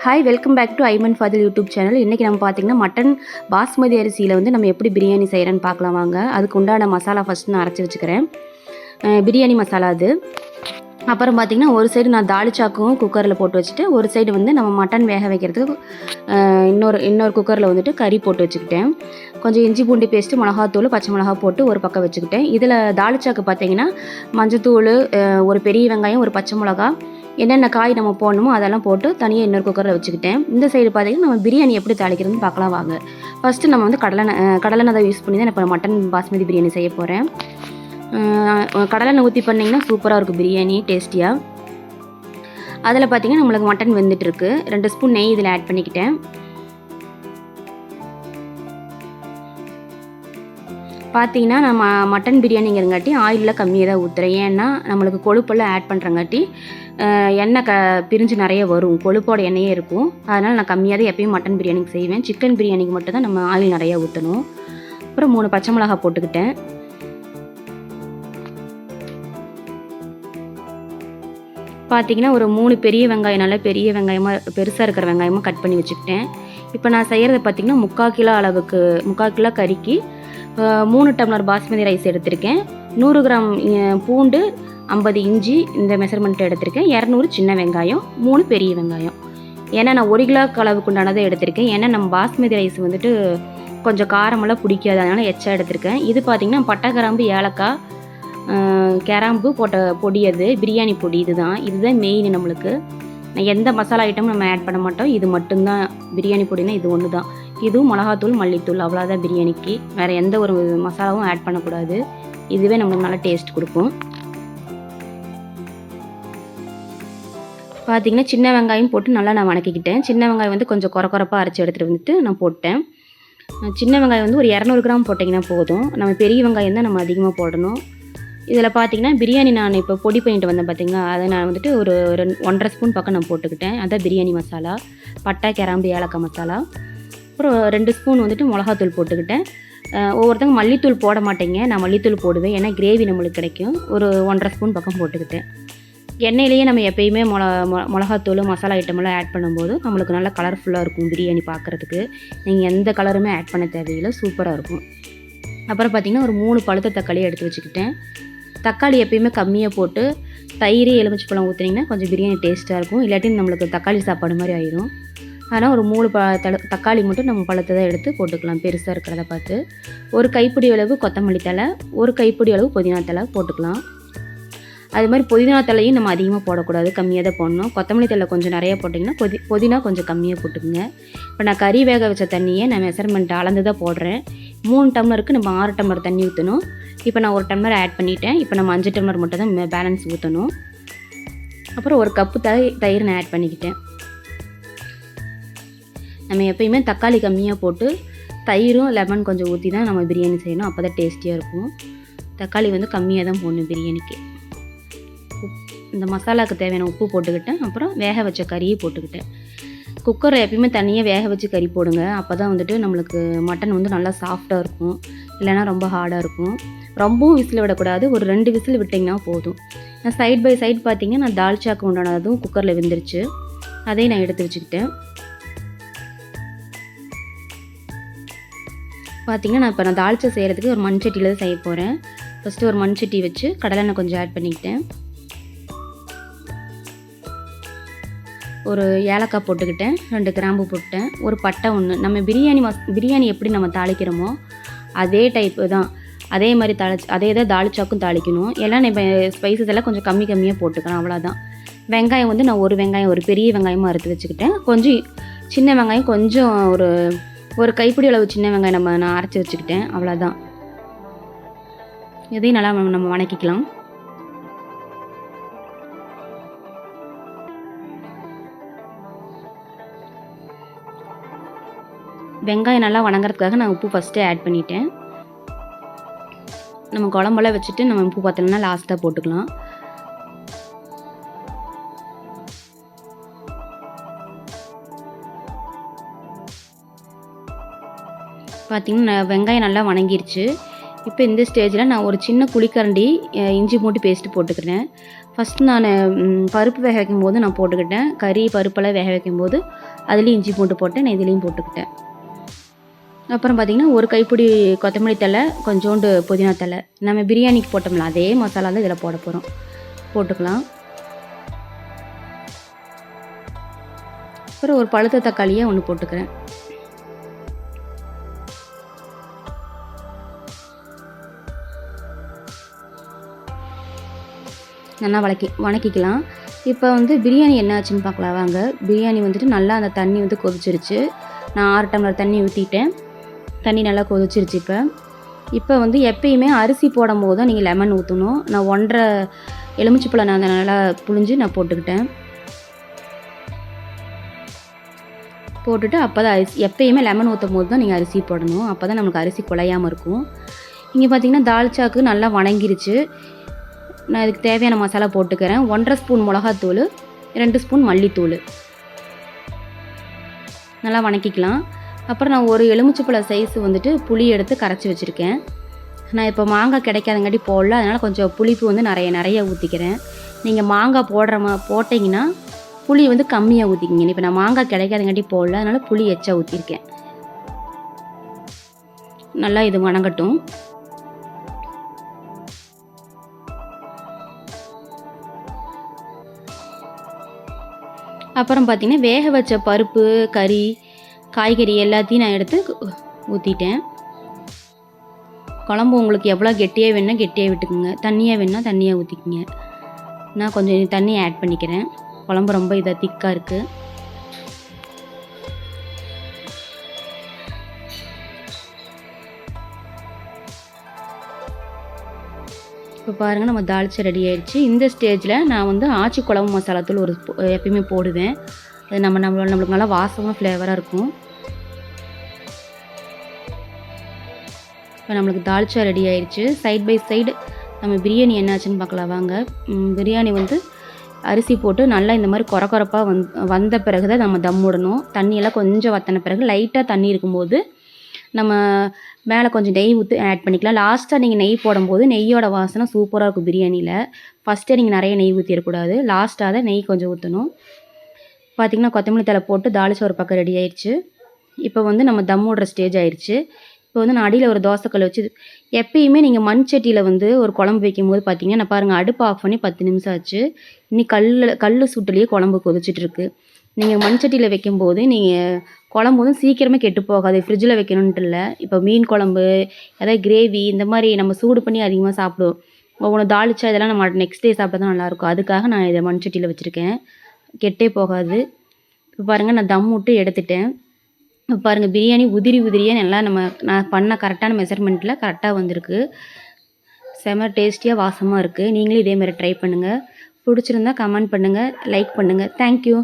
Hi welcome back to Aiman Fadil YouTube channel. இன்றைக்கி நம்ம பார்த்திங்கன்னா மட்டன் பாஸ்மதி அரிசியில் வந்து நம்ம எப்படி பிரியாணி செய்கிறேன்னு பார்க்கலாம் வாங்க. அதுக்கு உண்டான மசாலா ஃபஸ்ட்டு நான் அரைச்சி வச்சுக்கிறேன். பிரியாணி மசாலா அது. அப்புறம் பார்த்திங்கன்னா ஒரு சைடு நான் தாளிச்சாக்கும் குக்கரில் போட்டு வச்சுட்டு, ஒரு சைடு வந்து நம்ம மட்டன் வேக வைக்கிறதுக்கு இன்னொரு குக்கரில் வந்துட்டு கறி போட்டு வச்சுக்கிட்டேன். கொஞ்சம் இஞ்சி பூண்டு பேஸ்ட்டு, மிளகாத்தூள், பச்சை மிளகா போட்டு ஒரு பக்கம் வச்சுக்கிட்டேன். இதில் தாளிச்சாக்கு பார்த்திங்கன்னா மஞ்சத்தூள், ஒரு பெரிய வெங்காயம், ஒரு பச்சை மிளகா, என்னென்ன காய் நம்ம போடணுமோ அதெல்லாம் போட்டு தனியாக இன்னொரு குக்கரில் வச்சுக்கிட்டேன். இந்த சைடு பார்த்திங்கன்னா நம்ம பிரியாணி எப்படி தாளிக்கிறதுன்னு பார்க்கலாம் வாங்க. ஃபஸ்ட்டு நம்ம வந்து கடலெண்ணெய் தான் யூஸ் பண்ணி தான் இப்போ மட்டன் பாஸ்மதி பிரியாணி செய்ய போகிறேன். கடலெண்ணெய் ஊற்றி பண்ணிங்கன்னா சூப்பராக இருக்கும் பிரியாணி, டேஸ்டியாக. அதில் பார்த்திங்கன்னா நம்மளுக்கு மட்டன் வெந்துட்டுருக்கு. 2 ஸ்பூன் நெய் இதில் ஆட் பண்ணிக்கிட்டேன். பார்த்திங்கன்னா நம்ம மட்டன் பிரியாணிங்கிறங்காட்டி ஆயிலில் கம்மியாக தான் ஊற்றுறேன். ஏன்னா நம்மளுக்கு கொழுப்பெல்லாம் ஆட் பண்ணுறங்காட்டி எண்ணெய் பிரிஞ்சு நிறைய வரும், கொழுப்போட எண்ணெயே இருக்கும். அதனால் நான் கம்மியாக தான் எப்பயும் மட்டன் பிரியாணிக்கு செய்வேன். சிக்கன் பிரியாணிக்கு மட்டும் தான் நம்ம ஆயில் நிறையா ஊற்றணும். அப்புறம் 3 பச்சை மிளகா போட்டுக்கிட்டேன். பார்த்திங்கன்னா ஒரு 3 பெரிய வெங்காயம், நல்ல பெரிய வெங்காயமாக பெருசாக இருக்கிற வெங்காயமாக கட் பண்ணி வச்சுக்கிட்டேன். இப்போ நான் செய்கிறது பார்த்திங்கன்னா 3/4 கிலோ கறிக்கு 3 டம்ளர் பாஸ்மதி ரைஸ் எடுத்திருக்கேன். 100 கிராம் பூண்டு, 50 இஞ்சி, இந்த மெஷர்மெண்ட்டு எடுத்திருக்கேன். 200 சின்ன வெங்காயம், 3 பெரிய வெங்காயம். ஏன்னா நான் 1 கிலோ அளவுக்கு உண்டானதை எடுத்திருக்கேன். ஏன்னா நம்ம பாஸ்மதி ரைஸ் வந்துட்டு கொஞ்சம் காரமெல்லாம் பிடிக்காது, அதனால் எச்சா எடுத்திருக்கேன். இது பார்த்திங்கன்னா பட்டை, கிராம்பு, ஏலக்காய், கிராம்பு போட்ட பொடி, அது பிரியாணி பொடி. இதுதான் மெயின். நம்மளுக்கு எந்த மசாலா ஐட்டமும் நம்ம ஆட் பண்ண மாட்டோம். இது மட்டும்தான் பிரியாணி பொடினா இது ஒன்று தான். இதுவும் மிளகாத்தூள், மல்லித்தூள், அவ்வளோதான் பிரியாணிக்கு. வேறு எந்த ஒரு மசாலாவும் ஆட் பண்ணக்கூடாது. இதுவே நம்மளுக்கு நல்லா டேஸ்ட் கொடுக்கும். பார்த்திங்கன்னா சின்ன வெங்காயம் போட்டு நல்லா நான் வணக்கிக்கிட்டேன். சின்ன வெங்காயம் வந்து கொஞ்சம் குறப்பாக அரைச்சி எடுத்துகிட்டு வந்துட்டு நான் போட்டேன். சின்ன வெங்காயம் வந்து ஒரு 200 கிராம் போட்டிங்கன்னா போதும். நம்ம பெரிய வெங்காயம் தான் நம்ம அதிகமாக போடணும். இதில் பார்த்திங்கன்னா பிரியாணி நான் இப்போ பொடி பண்ணிட்டு வந்தேன் பார்த்திங்களா, அதை நான் வந்துட்டு ஒரு 1.5 ஸ்பூன் பக்கம் நான் போட்டுக்கிட்டேன். அதான் பிரியாணி மசாலா, பட்டை, கிராம்பு, ஏலக்காய் மசாலா. அப்புறம் 2 ஸ்பூன் வந்துட்டு மிளகாத்தூள் போட்டுக்கிட்டேன். ஒவ்வொருத்தங்க மல்லித்தூள் போட மாட்டேங்க, நான் மல்லித்தூள் போடுவேன். ஏன்னா கிரேவி நம்மளுக்கு கிடைக்கும். ஒரு 1.5 ஸ்பூன் பக்கம் போட்டுக்கிட்டேன். எண்ணெயிலேயே நம்ம எப்பயுமே மிளகாத்தூள், மசாலா ஐட்டமெல்லாம் ஆட் பண்ணும்போது நம்மளுக்கு நல்லா கலர்ஃபுல்லாக இருக்கும் பிரியாணி பார்க்குறதுக்கு. நீங்கள் எந்த கலருமே ஆட் பண்ண தேவையில்லை, சூப்பராக இருக்கும். அப்புறம் பார்த்திங்கன்னா ஒரு 3 பழுத்த தக்காளியை எடுத்து வச்சுக்கிட்டேன். தக்காளி எப்பயுமே கம்மியாக போட்டு தயிர், எலுமிச்சை ஊற்றினீங்கன்னா கொஞ்சம் பிரியாணி டேஸ்ட்டாக இருக்கும். இல்லாட்டி நம்மளுக்கு தக்காளி சாப்பாடு மாதிரி ஆயிடும். அதனால் ஒரு 3 தக்காளி மட்டும் நம்ம பழத்தை தான் எடுத்து போட்டுக்கலாம், பெருசாக இருக்கிறத பார்த்து. ஒரு கைப்பிடி அளவு கொத்தமல்லி தழை, ஒரு கைப்பிடி அளவு புதினா தழை போட்டுக்கலாம். அது மாதிரி புதினா தழையும் நம்ம அதிகமாக போடக்கூடாது, கம்மியாக தான் போடணும். கொத்தமல்லி தழை கொஞ்சம் நிறையா போட்டிங்கன்னா புதினா கொஞ்சம் கம்மியாக போட்டுக்குங்க. இப்போ நான் கறி வேக வச்ச தண்ணியை நான் மெஷர்மெண்ட் அளந்து தான் போடுறேன். 3 டம்ளருக்கு நம்ம 6 டம்ளர் தண்ணி ஊற்றணும். இப்போ நான் 1 டம்ளர் ஆட் பண்ணிட்டேன். இப்போ நம்ம 5 டம்ளர் மட்டும் தான் பேலன்ஸ் ஊற்றணும். அப்புறம் 1 கப்பு தயிர் நான் ஆட் பண்ணிக்கிட்டேன். நம்ம எப்பயுமே தக்காளி கம்மியாக போட்டு தயிரும் லெமன் கொஞ்சம் ஊற்றி தான் நம்ம பிரியாணி செய்யணும், அப்போ தான் டேஸ்டியாக இருக்கும். தக்காளி வந்து கம்மியாக தான் போடணும் பிரியாணிக்கு. இந்த மசாலாவுக்கு தேவையான உப்பு போட்டுக்கிட்டேன். அப்புறம் வேக வச்ச கறியை போட்டுக்கிட்டேன். குக்கரில் எப்பயுமே தனியாக வேக வச்சு கறி போடுங்க, அப்போ தான் வந்துட்டு நம்மளுக்கு மட்டன் வந்து நல்லா சாஃப்டாக இருக்கும். இல்லைனா ரொம்ப ஹார்டாக இருக்கும். ரொம்பவும் விசில் விடக்கூடாது, ஒரு 2 விசில் விட்டிங்கன்னா போதும். நான் சைட் பை சைட் பார்த்திங்கன்னா நான் தால்ச்சாக்கு உண்டானதும் குக்கரில் வெந்துருச்சு, அதையும் நான் எடுத்து வச்சுக்கிட்டேன். பார்த்திங்கன்னா நான் இப்போ தால்ச்சா செய்கிறதுக்கு ஒரு மண் சட்டியில் தான் செய்ய போகிறேன். ஃபஸ்ட்டு ஒரு மண் சட்டி வச்சு கடலெண்ணெய் கொஞ்சம் ஆட் பண்ணிக்கிட்டேன். ஒரு ஏலக்காய் போட்டுக்கிட்டேன், 2 கிராம்பு போட்டேன், ஒரு பட்டை 1. நம்ம பிரியாணி எப்படி நம்ம தாளிக்கிறோமோ அதே டைப்பு தான், அதே மாதிரி அதே தான் தாளிச்சாக்கும் தாளிக்கணும். எல்லாம் இப்போ ஸ்பைசஸ் எல்லாம் கொஞ்சம் கம்மியாக போட்டுக்கலாம், அவ்வளோதான். வெங்காயம் வந்து நான் ஒரு பெரிய வெங்காயமாக அறுத்து வச்சுக்கிட்டேன். கொஞ்சம் சின்ன வெங்காயம் கொஞ்சம் ஒரு கைப்பிடி அளவு சின்ன வெங்காயம் நான் அரைச்சி வச்சுக்கிட்டேன், அவ்வளோதான். இதையும் நல்லா நம்ம வணக்கிக்கலாம். வெங்காயம் நல்லா வணங்குறதுக்காக நான் உப்பு ஃபஸ்ட்டே ஆட் பண்ணிட்டேன். நம்ம குழம்பெல்லாம் வச்சுட்டு நம்ம உப்பு பார்த்தோம்னா லாஸ்ட்டாக போட்டுக்கலாம். பார்த்திங்கன்னா வெங்காயம் நல்லா வணங்கிருச்சு. இப்போ இந்த ஸ்டேஜில் நான் ஒரு சின்ன குழிக்கரண்டி இஞ்சி பூண்டு பேஸ்ட்டு போட்டுக்கிறேன். ஃபஸ்ட்டு நான் பருப்பு வேக வைக்கும்போது நான் போட்டுக்கிட்டேன். கறி பருப்பெல்லாம் வேக வைக்கும்போது அதுலேயும் இஞ்சி பூண்டு போட்டேன். நான் இதுலேயும் போட்டுக்கிட்டேன். அப்புறம் பார்த்திங்கன்னா ஒரு கைப்பிடி கொத்தமல்லி தழை, கொஞ்சோண்டு புதினா தழை. நம்ம பிரியாணிக்கு போட்டோம்ல அதே மசாலா தான் இதில் போட போகிறோம். போட்டுக்கலாம். அப்புறம் ஒரு பழுத்த தக்காளியை ஒன்று போட்டுக்கிறேன். நல்லா வணக்கிக்கலாம். இப்போ வந்து பிரியாணி என்ன ஆச்சுன்னு பார்க்கலாம் வாங்க. பிரியாணி வந்துட்டு நல்லா அந்த தண்ணி வந்து கொதிச்சிருச்சு. நான் 6 டம்ளர் தண்ணி ஊற்றிட்டேன். தண்ணி நல்லா கொதிச்சிருச்சு. இப்போ வந்து எப்பயுமே அரிசி போடும்போது தான் நீங்கள் லெமன் ஊற்றணும். நான் 1.5 எலுமிச்சைப்பழம் நான் நல்லா புழிஞ்சு நான் போட்டுக்கிட்டேன். போட்டுட்டு அப்போ தான் அரிசி எப்பயுமே லெமன் ஊற்றும் போது தான் நீங்கள் அரிசி போடணும். அப்போ தான் நமக்கு அரிசி குலையாமல் இருக்கும். இங்கே பார்த்திங்கன்னா தால்ச்சாவுக்கு நல்லா வணங்கிருச்சு. நான் இதுக்கு தேவையான மசாலா போட்டுக்கிறேன். 1.5 ஸ்பூன் மிளகாத்தூள், 2 ஸ்பூன் மல்லித்தூள். நல்லா வணக்கிக்கலாம். அப்புறம் நான் ஒரு எலுமிச்சைப்பழ சைஸ் வந்துட்டு புளி எடுத்து கரைச்சி வச்சுருக்கேன். நான் இப்போ மாங்காய் கிடைக்காதங்காட்டி போடல, அதனால் கொஞ்சம் புளிப்பு வந்து நிறைய ஊற்றிக்கிறேன். நீங்கள் மாங்காய் போட்டிங்கன்னா புளி வந்து கம்மியாக ஊற்றிக்கிங்க. இப்போ நான் மாங்காய் கிடைக்காதங்காட்டி போடல, அதனால் புளி எச்சா ஊற்றிருக்கேன். நல்லா இது வணங்கட்டும். அப்புறம் பார்த்திங்கன்னா வேக வச்ச பருப்பு, கறி, காய்கறி எல்லாத்தையும் நான் எடுத்து ஊற்றிட்டேன். குழம்பு உங்களுக்கு எவ்வளோ கெட்டியாக வேணுன்னா கெட்டியாக விட்டுக்குங்க, தண்ணியாக வேணுன்னா தண்ணியாக ஊற்றிக்குங்க. நான் கொஞ்சம் தண்ணி ஆட் பண்ணிக்கிறேன். குழம்பு ரொம்ப திக்காக இருக்குது. இப்போ பாருங்கள் நம்ம தால்ச்சா ரெடி ஆயிடுச்சு. இந்த ஸ்டேஜில் நான் வந்து ஆச்சி குழம்பு மசாலாத்தூள் எப்பயுமே போடுவேன். அது நம்மளுக்கு நல்லா வாசமாக ஃப்ளேவராக இருக்கும். இப்போ நம்மளுக்கு தால்ச்சா ரெடி ஆயிடுச்சு. சைட் பை சைடு நம்ம பிரியாணி என்னாச்சுன்னு பார்க்கலாம் வாங்க. பிரியாணி வந்து அரிசி போட்டு நல்லா இந்த மாதிரி கொரப்பாக வந்த பிறகு தான் நம்ம தம் விடணும். தண்ணியெல்லாம் கொஞ்சம் வற்றின பிறகு லைட்டாக தண்ணி இருக்கும்போது நம்ம மேலே கொஞ்சம் நெய் ஆட் பண்ணிக்கலாம். லாஸ்ட்டாக நீங்கள் நெய் போடும்போது நெய்யோட வாசனை சூப்பராக இருக்கும் பிரியாணியில். ஃபஸ்ட்டே நீங்கள் நிறைய நெய் ஊற்றிடக்கூடாது, லாஸ்ட்டாக தான் நெய் கொஞ்சம் ஊற்றணும். பார்த்திங்கன்னா கொத்தமல்லி தழை போட்டு தாளிச்சா ஒரு பக்கம் ரெடி ஆயிடுச்சு. இப்போ வந்து நம்ம தம் விடுற ஸ்டேஜ் ஆயிடுச்சு. இப்போ வந்து நான் அடியில் ஒரு தோசைக்கல் வச்சு எப்பயுமே நீங்கள் மண் சட்டியில் வந்து ஒரு குழம்பு வைக்கும்போது பார்த்தீங்கன்னா நான் பாருங்கள் அடுப்பு ஆஃப் பண்ணி 10 நிமிஷம் ஆச்சு. இன்னி கல் சுட்டுலேயே குழம்பு கொதிச்சிட்ருக்கு. நீங்கள் மண் சட்டியில் வைக்கும்போது நீங்கள் குழம்பு வந்து சீக்கிரமே கெட்டு போகாது. ஃப்ரிட்ஜில் வைக்கணுன்ட்டு இல்லை. இப்போ மீன் குழம்பு, ஏதாவது கிரேவி இந்த மாதிரி நம்ம சூடு பண்ணி அதிகமாக சாப்பிடுவோம். ஒவ்வொன்று தாளிச்சா இதெல்லாம் நம்ம நெக்ஸ்ட் டே சாப்பிட்டா தான் நல்லாயிருக்கும். அதுக்காக நான் இதை மண் சட்டியில் வச்சுருக்கேன். கெட்டே போகாது. இப்போ பாருங்கள் நான் தம் விட்டு எடுத்துட்டேன். இப்போ பாருங்கள் பிரியாணி உதிரியாக நல்லா நான் பண்ண கரெக்டான மெஷர்மெண்ட்டில் கரெக்டாக வந்திருக்கு. செம டேஸ்டியாக வாசமாக இருக்குது. நீங்களும் இதேமாதிரி ட்ரை பண்ணுங்கள். பிடிச்சிருந்தா கமெண்ட் பண்ணுங்கள், லைக் பண்ணுங்கள். தேங்க்யூ.